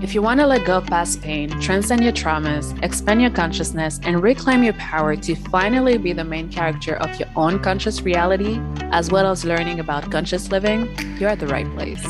If you want to let go of past pain, transcend your traumas, expand your consciousness, and reclaim your power to finally be the main character of your own conscious reality, as well as learning about conscious living, you're at the right place.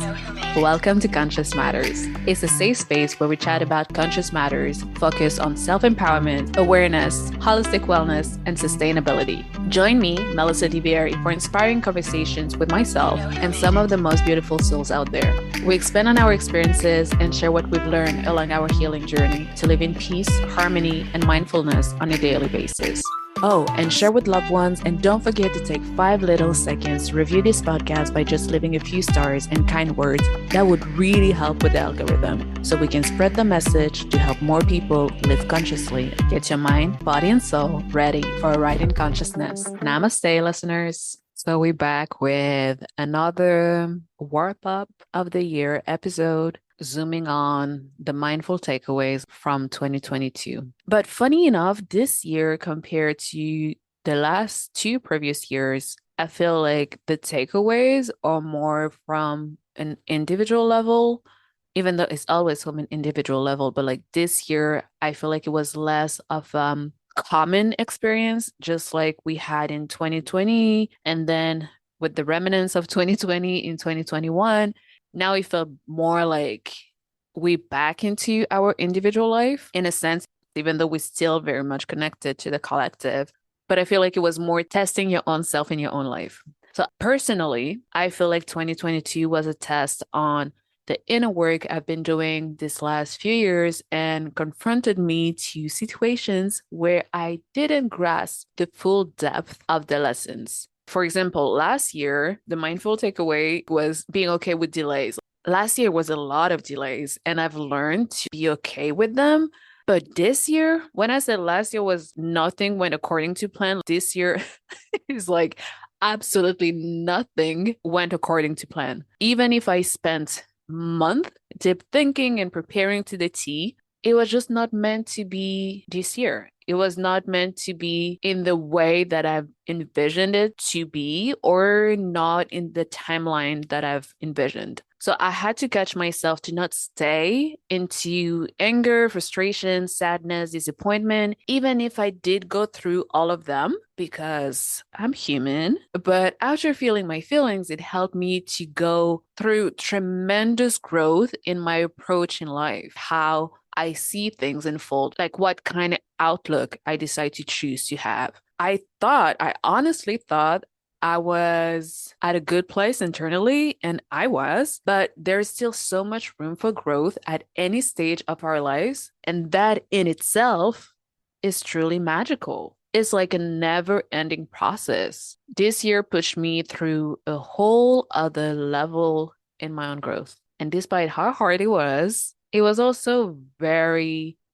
Welcome to Conscious Matters. It's a safe space where we chat about conscious matters, focus on self-empowerment, awareness, holistic wellness, and sustainability. Join me, Melissa DiBieri, for inspiring conversations with myself and some of the most beautiful souls out there. We expand on our experiences and share what we've learned along our healing journey to live in peace, harmony, and mindfulness on a daily basis. Oh, and share with loved ones, and don't forget to take 5 little seconds to review this podcast by just leaving a few stars and kind words. That would really help with the algorithm, so we can spread the message to help more people live consciously. Get your mind, body, and soul ready for a ride in consciousness. Namaste, listeners. So we're back with another wrap up of the year episode, zooming on the mindful takeaways from 2022. But funny enough, this year compared to the last 2 previous years, I feel like the takeaways are more from an individual level, even though it's always from an individual level. But like this year, I feel like it was less of common experience, just like we had in 2020, and then with the remnants of 2020 in 2021. Now it felt more like we back into our individual life in a sense, even though we're still very much connected to the collective. But I feel like it was more testing your own self in your own life. So personally, I feel like 2022 was a test on the inner work I've been doing this last few years and confronted me to situations where I didn't grasp the full depth of the lessons. For example, last year, the mindful takeaway was being okay with delays. Last year was a lot of delays, and I've learned to be okay with them. But this year, when I said last year was nothing went according to plan, this year is like absolutely nothing went according to plan. Even if I spent month deep thinking and preparing to the T, it was just not meant to be this year. It was not meant to be in the way that I've envisioned it to be, or not in the timeline that I've envisioned. So I had to catch myself to not stay into anger, frustration, sadness, disappointment, even if I did go through all of them, because I'm human. But after feeling my feelings, it helped me to go through tremendous growth in my approach in life, how I see things unfold, like what kind of outlook I decide to choose to have. I honestly thought I was at a good place internally, and I was, but there's still so much room for growth at any stage of our lives. And that in itself is truly magical. It's like a never ending process. This year pushed me through a whole other level in my own growth. And despite how hard it was also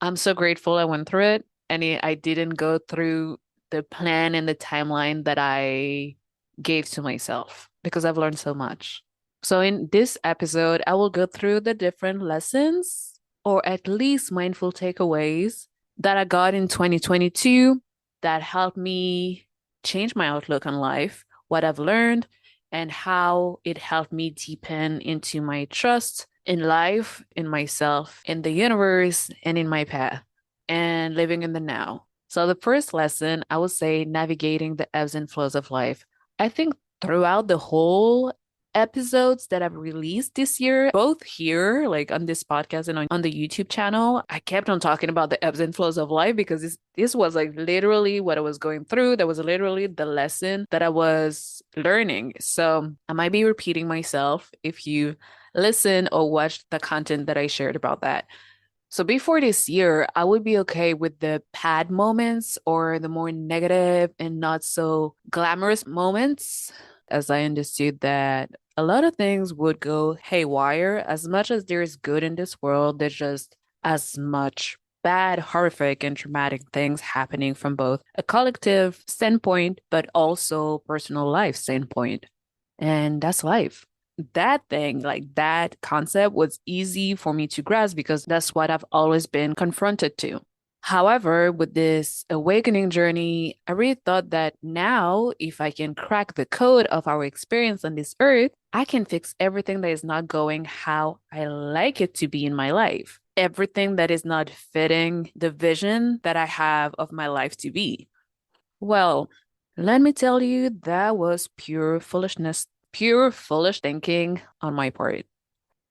I'm so grateful I went through it, and I didn't go through the plan and the timeline that I gave to myself, because I've learned so much. So in this episode, I will go through the different lessons, or at least mindful takeaways that I got in 2022 that helped me change my outlook on life, what I've learned, and how it helped me deepen into my trust in life, in myself, in the universe, and in my path, and living in the now. So the first lesson, I would say, navigating the ebbs and flows of life. I think throughout the whole episodes that I've released this year, both here, like on this podcast and on the YouTube channel, I kept on talking about the ebbs and flows of life, because this was like literally what I was going through. That was literally the lesson that I was learning. So I might be repeating myself if you listen or watch the content that I shared about that. So before this year, I would be okay with the bad moments, or the more negative and not so glamorous moments, as I understood that a lot of things would go haywire. As much as there's good in this world, there's just as much bad, horrific, and traumatic things happening from both a collective standpoint, but also personal life standpoint. And that's life. That thing, like that concept, was easy for me to grasp because that's what I've always been confronted to. However, with this awakening journey, I really thought that now, if I can crack the code of our experience on this earth, I can fix everything that is not going how I like it to be in my life, everything that is not fitting the vision that I have of my life to be. Well, let me tell you, that was pure foolishness, pure foolish thinking on my part.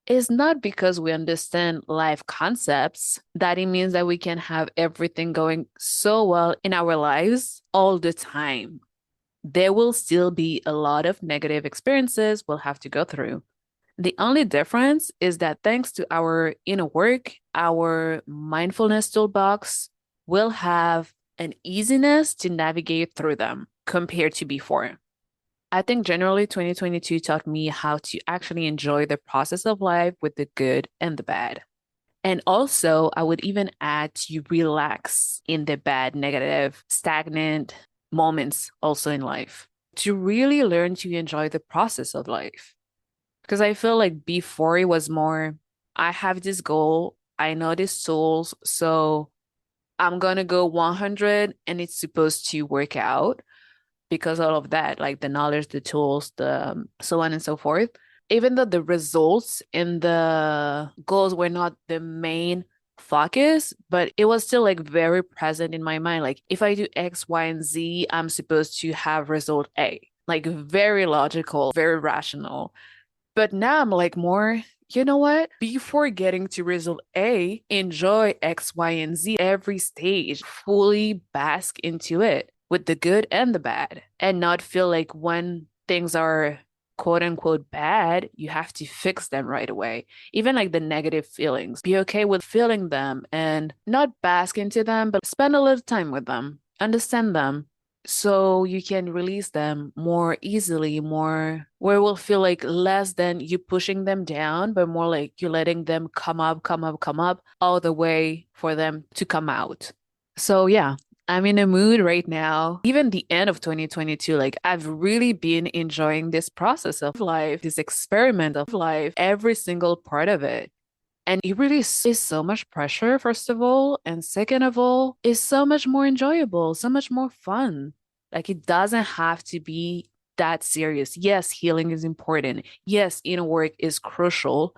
It's not because we understand life concepts that it means that we can have everything going so well in our lives all the time. There will still be a lot of negative experiences we'll have to go through. The only difference is that thanks to our inner work, our mindfulness toolbox will have an easiness to navigate through them compared to before. I think generally 2022 taught me how to actually enjoy the process of life with the good and the bad. And also, I would even add to relax in the bad, negative, stagnant moments also in life, to really learn to enjoy the process of life. Because I feel like before it was more, I have this goal, I know these tools, so I'm gonna go 100 and it's supposed to work out because all of that, like the knowledge, the tools, the so on and so forth. Even though the results and the goals were not the main focus, but it was still like very present in my mind. Like if I do X, Y, and Z, I'm supposed to have result A. Like very logical, very rational. But now I'm like more, you know what? Before getting to result A, enjoy X, Y, and Z every stage, fully bask into it with the good and the bad, and not feel like when things are quote unquote bad, you have to fix them right away. Even like the negative feelings, be okay with feeling them and not bask into them, but spend a little time with them, understand them, so you can release them more easily, more where it will feel like less than you pushing them down, but more like you letting them come up, come up, come up, all the way for them to come out. So yeah, I'm in a mood right now. Even the end of 2022, like I've really been enjoying this process of life, this experiment of life, every single part of it. And it really is so much pressure, first of all. And second of all, is so much more enjoyable, so much more fun. Like it doesn't have to be that serious. Yes, healing is important. Yes, inner work is crucial,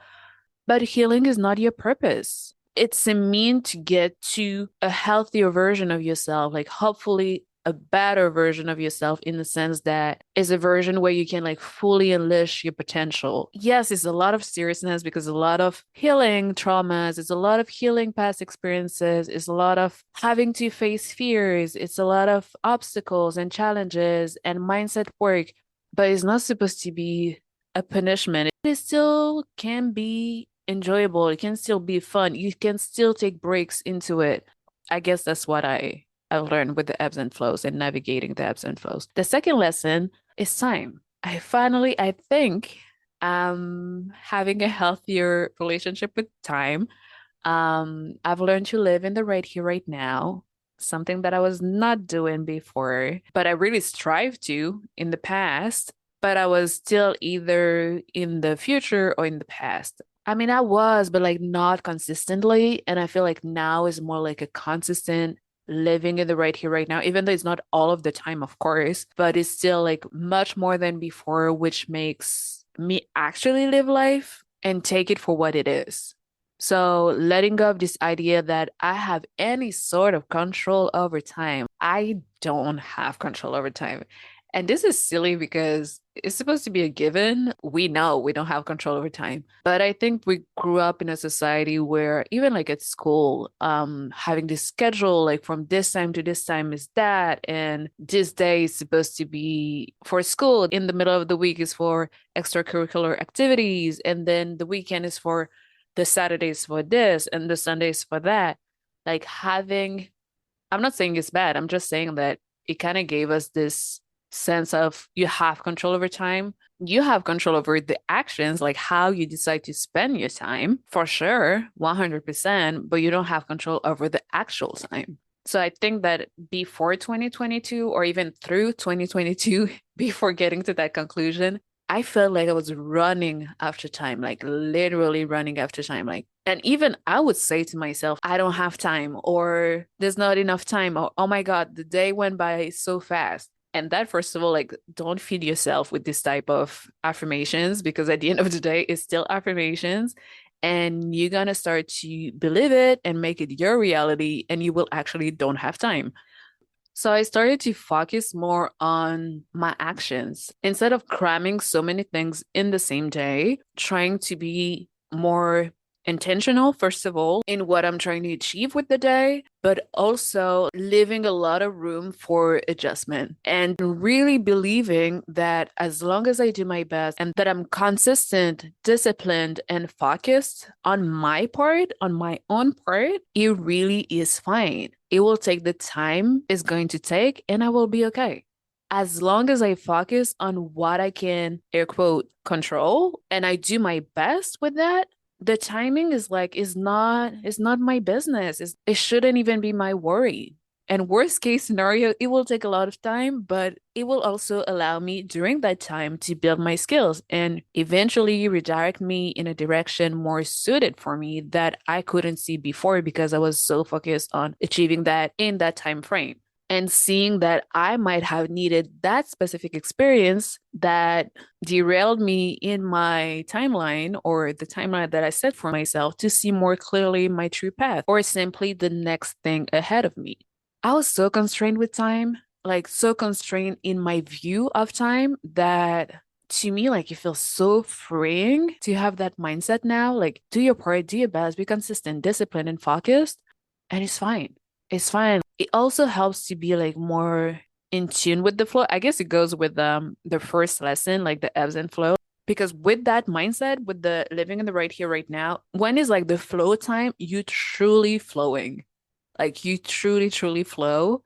but healing is not your purpose. It's a mean to get to a healthier version of yourself, like hopefully a better version of yourself in the sense that is a version where you can like fully unleash your potential. Yes, it's a lot of seriousness because a lot of healing traumas, it's a lot of healing past experiences, it's a lot of having to face fears, it's a lot of obstacles and challenges and mindset work, but it's not supposed to be a punishment. It still can be enjoyable. It can still be fun. You can still take breaks into it. I guess that's what I've learned with the ebbs and flows and navigating the ebbs and flows. The second lesson is time. I think having a healthier relationship with time. I've learned to live in the right here, right now, something that I was not doing before, but I really strived to in the past, but I was still either in the future or in the past. I mean, I was, but like not consistently. And I feel like now is more like a consistent living in the right here, right now, even though it's not all of the time, of course, but it's still like much more than before, which makes me actually live life and take it for what it is. So letting go of this idea that I have any sort of control over time. I don't have control over time. And this is silly because it's supposed to be a given. We know we don't have control over time. But I think we grew up in a society where even like at school, having this schedule, like from this time to this time is that, and this day is supposed to be for school. In the middle of the week is for extracurricular activities, and then the weekend is for the Saturdays for this and the Sundays for that. Like having, I'm not saying it's bad. I'm just saying that it kind of gave us this sense of you have control over time. You have control over the actions, like how you decide to spend your time, for sure, 100%, but you don't have control over the actual time. So I think that before 2022 or even through 2022, before getting to that conclusion, I felt like I was running after time, like literally running after time. Like, and even I would say to myself, I don't have time, or there's not enough time, or oh my God, the day went by so fast. And that, first of all, like, don't feed yourself with this type of affirmations because at the end of the day, it's still affirmations. And you're gonna start to believe it and make it your reality, and you will actually don't have time. So I started to focus more on my actions instead of cramming so many things in the same day, trying to be more intentional, first of all, in what I'm trying to achieve with the day, but also leaving a lot of room for adjustment and really believing that as long as I do my best and that I'm consistent, disciplined, and focused on my part, on my own part, it really is fine. It will take the time it's going to take, and I will be okay. As long as I focus on what I can, air quote, control, and I do my best with that, the timing is not my business. It shouldn't even be my worry. And worst case scenario, it will take a lot of time, but it will also allow me during that time to build my skills and eventually redirect me in a direction more suited for me that I couldn't see before because I was so focused on achieving that in that time frame. And seeing that I might have needed that specific experience that derailed me in my timeline or the timeline that I set for myself to see more clearly my true path or simply the next thing ahead of me. I was so constrained with time, like so constrained in my view of time that to me, like it feels so freeing to have that mindset now. Like, do your part, do your best, be consistent, disciplined, and focused, and it's fine. It's fine. It also helps to be like more in tune with the flow. I guess it goes with the first lesson, like the ebbs and flow. Because with that mindset, with the living in the right here, right now, when is like the flow time, you truly flowing. Like you truly, truly flow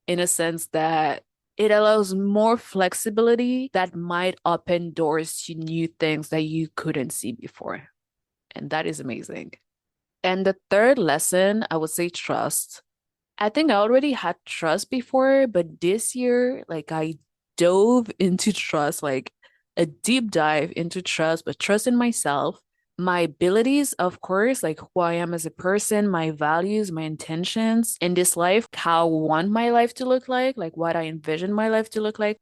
in a sense that it allows more flexibility that might open doors to new things that you couldn't see before. And that is amazing. And the third lesson, I would say trust. I think I already had trust before, but this year, like I dove into trust, like a deep dive into trust, but trust in myself, my abilities, of course, like who I am as a person, my values, my intentions in this life, how I want my life to look like what I envision my life to look like.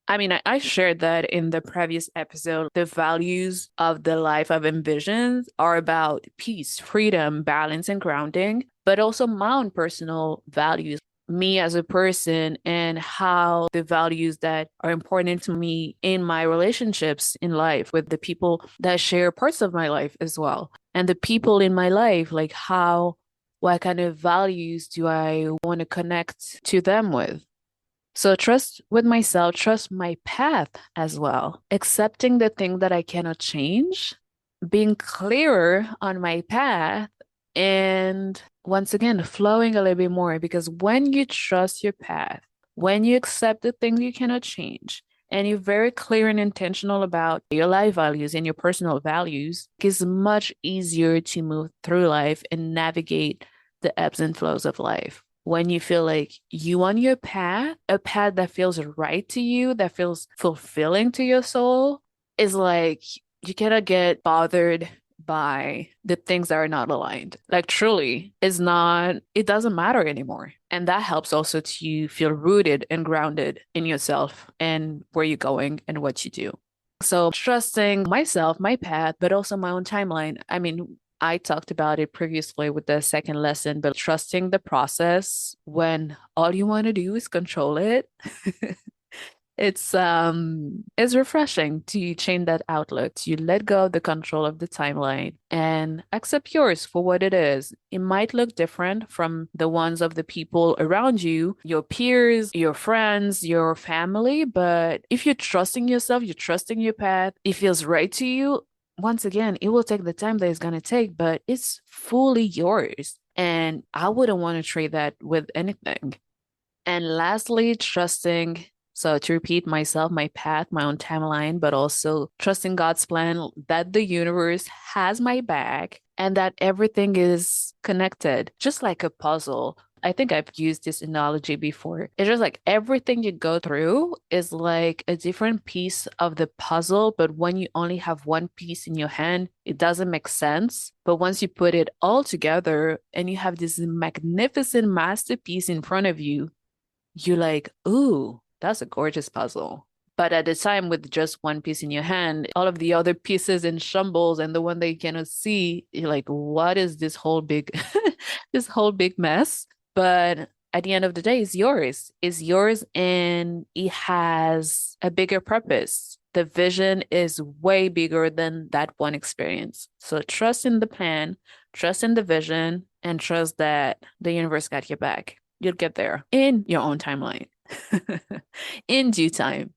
I mean, I shared that in the previous episode. The values of the life I've envisioned are about peace, freedom, balance, and grounding, but also my own personal values, me as a person, and how the values that are important to me in my relationships in life with the people that share parts of my life as well. And the people in my life, like what kind of values do I want to connect to them with? So trust with myself, trust my path as well, accepting the thing that I cannot change, being clearer on my path, and once again, flowing a little bit more because when you trust your path, when you accept the things you cannot change, and you're very clear and intentional about your life values and your personal values, it's much easier to move through life and navigate the ebbs and flows of life when you feel like you on your path, a path that feels right to you, that feels fulfilling to your soul, is like you cannot get bothered by the things that are not aligned. Like truly, it doesn't matter anymore. And that helps also to feel rooted and grounded in yourself and where you're going and what you do. So trusting myself, my path, but also my own timeline. I mean, I talked about it previously with the second lesson, but trusting the process when all you want to do is control it. It's refreshing to change that outlook, to let go of the control of the timeline and accept yours for what it is. It might look different from the ones of the people around you, your peers, your friends, your family, but if you're trusting yourself, you're trusting your path, it feels right to you. Once again, it will take the time that it's going to take, but it's fully yours. And I wouldn't want to trade that with anything. And lastly, trusting. So to repeat myself, my path, my own timeline, but also trusting God's plan that the universe has my back and that everything is connected, just like a puzzle. I think I've used this analogy before. It's just like everything you go through is like a different piece of the puzzle, but when you only have one piece in your hand, it doesn't make sense. But once you put it all together and you have this magnificent masterpiece in front of you, you're like, ooh, that's a gorgeous puzzle. But at the time, with just one piece in your hand, all of the other pieces in shambles and the one that you cannot see, you're like, what is this whole big, this whole big mess? But at the end of the day, it's yours. It's yours and it has a bigger purpose. The vision is way bigger than that one experience. So trust in the plan, trust in the vision, and trust that the universe got your back. You'll get there in your own timeline, in due time.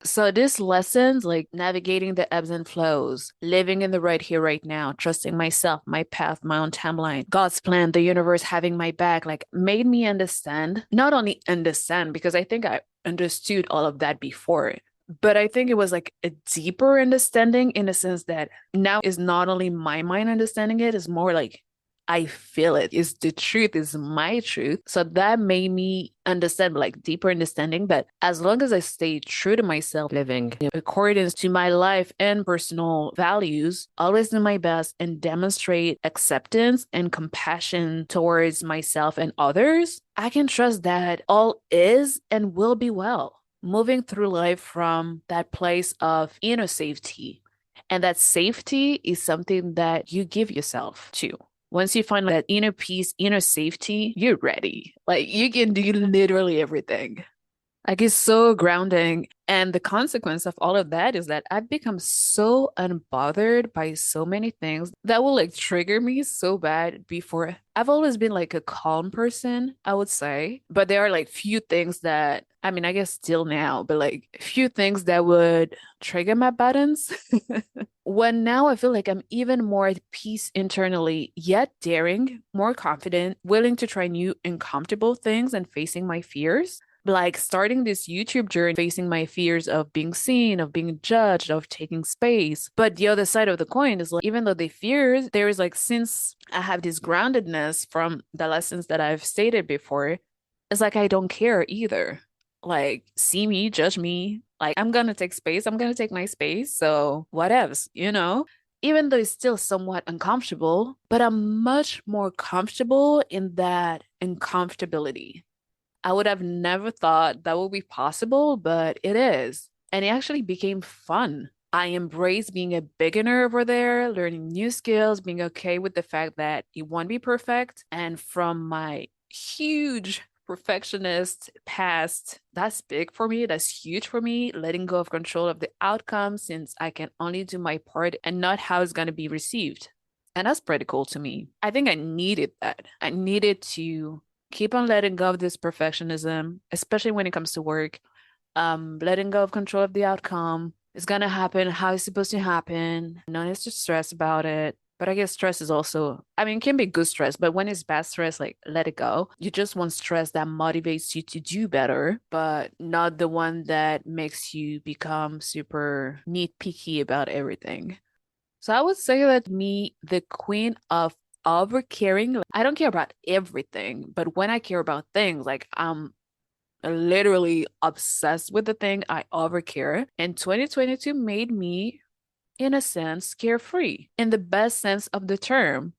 So these lessons, like navigating the ebbs and flows, living in the right here, right now, trusting myself, my path, my own timeline, God's plan, the universe having my back, like made me understand, not only understand, because I think I understood all of that before, but I think it was like a deeper understanding in the sense that now is not only my mind understanding it, it's more like I feel it. Is the truth, is my truth. So that made me understand, like deeper understanding that as long as I stay true to myself, living in accordance to my life and personal values, always do my best and demonstrate acceptance and compassion towards myself and others, I can trust that all is and will be well. Moving through life from that place of inner safety. And that safety is something that you give yourself to. Once you find that inner peace, inner safety, you're ready. Like you can do literally everything. Like it's so grounding. And the consequence of all of that is that I've become so unbothered by so many things that will like trigger me so bad before. I've always been like a calm person, I would say. But there are like few things that, I mean, I guess still now, but like few things that would trigger my buttons. When now I feel like I'm even more at peace internally, yet daring, more confident, willing to try new uncomfortable things and facing my fears. Like starting this YouTube journey, facing my fears of being seen, of being judged, of taking space. But the other side of the coin is like, even though they fear, there is like, since I have this groundedness from the lessons that I've stated before, it's like I don't care either. Like, see me, judge me. Like, I'm gonna take space, I'm gonna take my space. So, whatevs, you know? Even though it's still somewhat uncomfortable, but I'm much more comfortable in that uncomfortability. I would have never thought that would be possible, but it is. And it actually became fun. I embrace being a beginner over there, learning new skills, being okay with the fact that it won't be perfect. And from my huge perfectionist past, that's big for me, that's huge for me, letting go of control of the outcome since I can only do my part and not how it's going to be received. And that's pretty cool to me. I think I needed that. I needed to keep on letting go of this perfectionism, especially when it comes to work. Letting go of control of the outcome. It's gonna happen how it's supposed to happen. No need to stress about it. But I guess stress is also, I mean, it can be good stress, but when it's bad stress, like let it go. You just want stress that motivates you to do better, but not the one that makes you become super nitpicky about everything. So I would say that me, the queen of over caring. I don't care about everything, but when I care about things, like I'm literally obsessed with the thing, I over care. And 2022 made me, in a sense, carefree in the best sense of the term.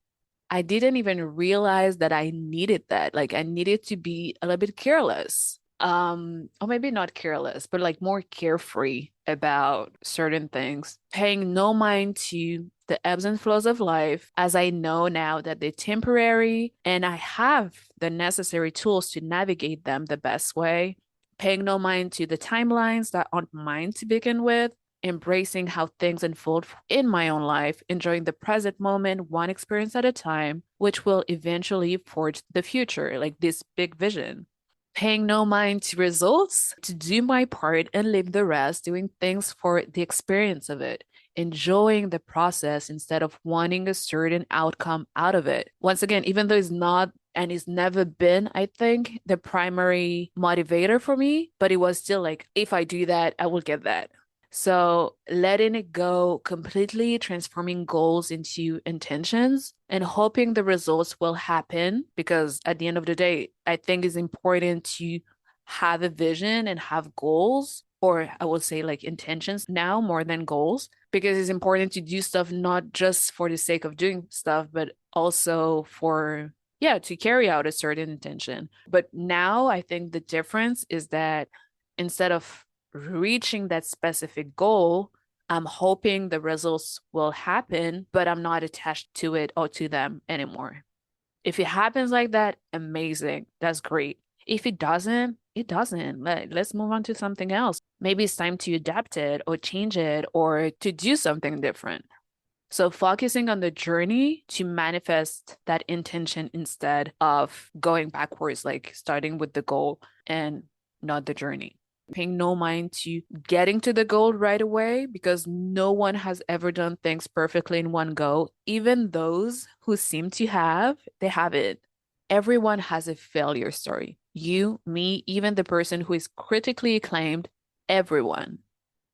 I didn't even realize that I needed that. Like I needed to be a little bit careless. Or maybe not careless, but like more carefree about certain things, paying no mind to the ebbs and flows of life, as I know now that they're temporary and I have the necessary tools to navigate them the best way, paying no mind to the timelines that aren't mine to begin with, embracing how things unfold in my own life, enjoying the present moment, one experience at a time, which will eventually forge the future, like this big vision. Paying no mind to results, to do my part and leave the rest, doing things for the experience of it, enjoying the process instead of wanting a certain outcome out of it. Once again, even though it's not and it's never been, I think, the primary motivator for me, but it was still like, if I do that, I will get that. So letting it go completely, transforming goals into intentions and hoping the results will happen, because at the end of the day, I think it's important to have a vision and have goals, or I would say like intentions now more than goals, because it's important to do stuff not just for the sake of doing stuff, but also for, yeah, to carry out a certain intention. But now I think the difference is that instead of reaching that specific goal, I'm hoping the results will happen, but I'm not attached to it or to them anymore. If it happens like that, amazing. That's great. If it doesn't, it doesn't. Let's move on to something else. Maybe it's time to adapt it or change it or to do something different. So focusing on the journey to manifest that intention instead of going backwards, like starting with the goal and not the journey. Paying no mind to getting to the goal right away because no one has ever done things perfectly in one go. Even those who seem to have, they haven't. Everyone has a failure story. You, me, even the person who is critically acclaimed, everyone.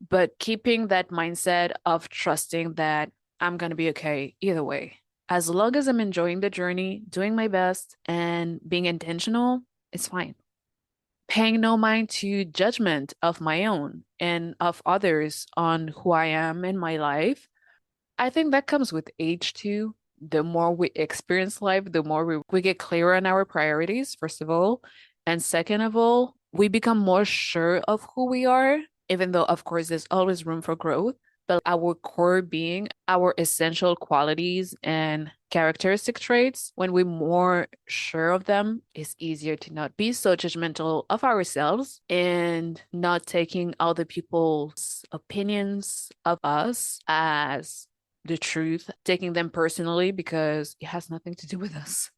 But keeping that mindset of trusting that I'm going to be okay either way. As long as I'm enjoying the journey, doing my best, and being intentional, it's fine. Paying no mind to judgment of my own and of others on who I am in my life. I think that comes with age too. The more we experience life, the more we get clearer on our priorities, first of all. And second of all, we become more sure of who we are, even though, of course, there's always room for growth. But our core being, our essential qualities and characteristic traits, when we're more sure of them, it's easier to not be so judgmental of ourselves and not taking other people's opinions of us as the truth, taking them personally because it has nothing to do with us.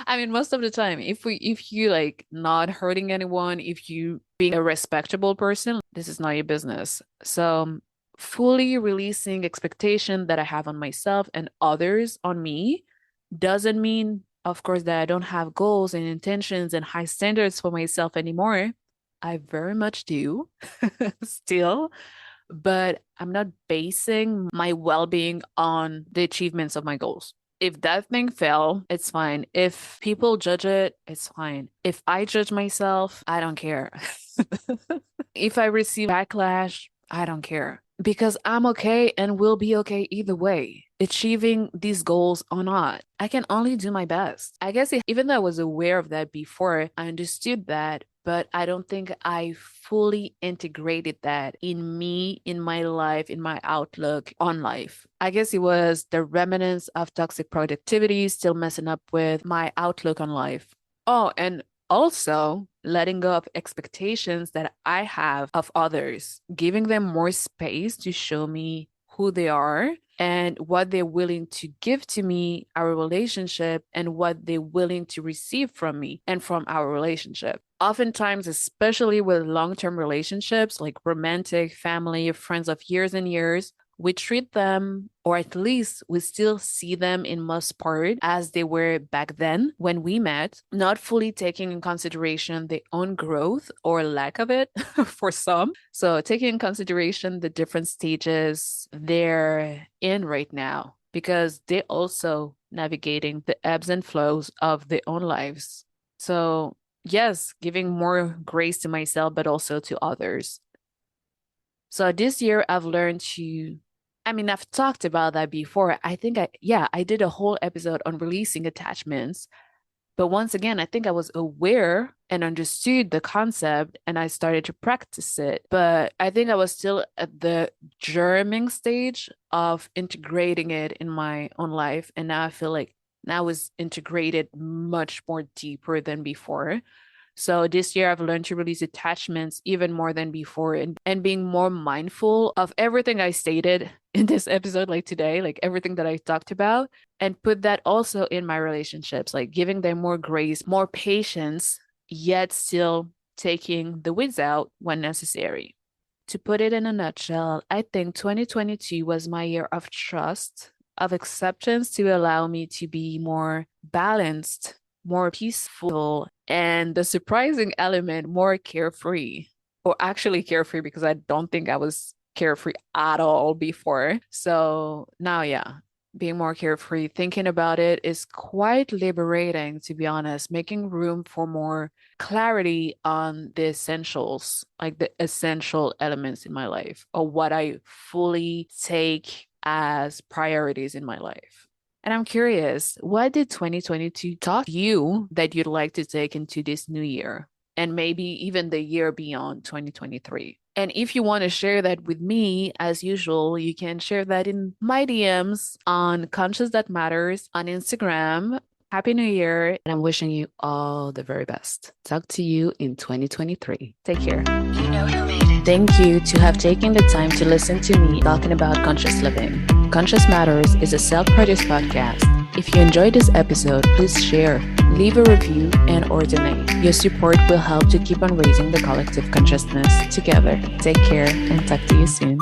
I mean, most of the time, if you like not hurting anyone, if you being a respectable person, this is not your business. So fully releasing expectation that I have on myself and others on me doesn't mean, of course, that I don't have goals and intentions and high standards for myself anymore. I very much do still, but I'm not basing my well-being on the achievements of my goals. If that thing fell, it's fine. If people judge it, it's fine. If I judge myself, I don't care. If I receive backlash, I don't care because I'm okay and will be okay either way, achieving these goals or not. I can only do my best. I guess even though I was aware of that before, I understood that, but I don't think I fully integrated that in me, in my life, in my outlook on life. I guess it was the remnants of toxic productivity still messing up with my outlook on life. Oh, and also letting go of expectations that I have of others, giving them more space to show me who they are and what they're willing to give to me, our relationship, and what they're willing to receive from me and from our relationship. Oftentimes, especially with long-term relationships like romantic, family, friends of years and years, we treat them, or at least we still see them in most part as they were back then when we met, not fully taking in consideration their own growth or lack of it for some. So taking in consideration the different stages they're in right now, because they're also navigating the ebbs and flows of their own lives. So yes, giving more grace to myself, but also to others. So this year I've learned to, I mean, I've talked about that before. I did a whole episode on releasing attachments. But once again, I think I was aware and understood the concept and I started to practice it. But I think I was still at the germing stage of integrating it in my own life. And now I feel like now it's integrated much more deeper than before. So this year I've learned to release attachments even more than before and being more mindful of everything I stated in this episode, like today, like everything that I talked about, and put that also in my relationships, like giving them more grace, more patience, yet still taking the weeds out when necessary. To put it in a nutshell, I think 2022 was my year of trust, of acceptance to allow me to be more balanced, more peaceful, and the surprising element, more carefree. Or actually carefree because I don't think I was carefree at all before. So now, yeah, being more carefree, thinking about it is quite liberating, to be honest, making room for more clarity on the essentials, like the essential elements in my life, or what I fully take as priorities in my life. And I'm curious, what did 2022 taught you that you'd like to take into this new year? and maybe even the year beyond 2023. And if you want to share that with me, as usual, you can share that in my DMs on Conscious That Matters on Instagram. Happy New Year, and I'm wishing you all the very best. Talk to you in 2023. Take care. You know who made it. Thank you to have taken the time to listen to me talking about conscious living. Conscious Matters is a self-produced podcast. If you enjoyed this episode, please share, leave a review, and/or donate. Your support will help to keep on raising the collective consciousness together. Take care and talk to you soon.